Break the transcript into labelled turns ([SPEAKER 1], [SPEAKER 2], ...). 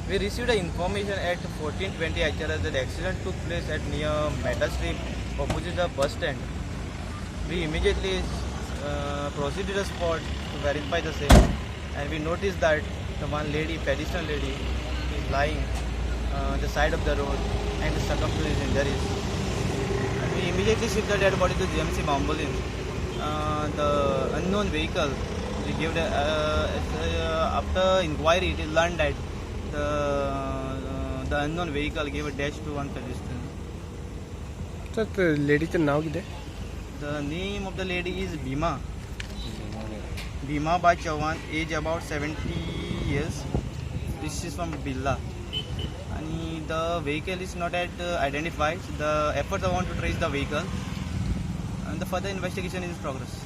[SPEAKER 1] We received an information at 14:20 HRS that the accident took place at near Meta Street opposite the bus stand. We immediately proceeded to the spot to verify the same, and we noticed that the one lady, pedestrian lady, is lying the side of the road and succumbed to his injuries. And we immediately shipped the dead body to GMC ambulance. The unknown vehicle, we gave the, after inquiry, it is learned that the unknown vehicle gave a dash to one pedestrian.
[SPEAKER 2] तर लेडीचं नाव किती?
[SPEAKER 1] The name of the lady is Bhimabai Chauhan, age about 70 years. This is from Billa. And the vehicle is not yet identified. The efforts are on to trace the vehicle, and the further investigation is in progress.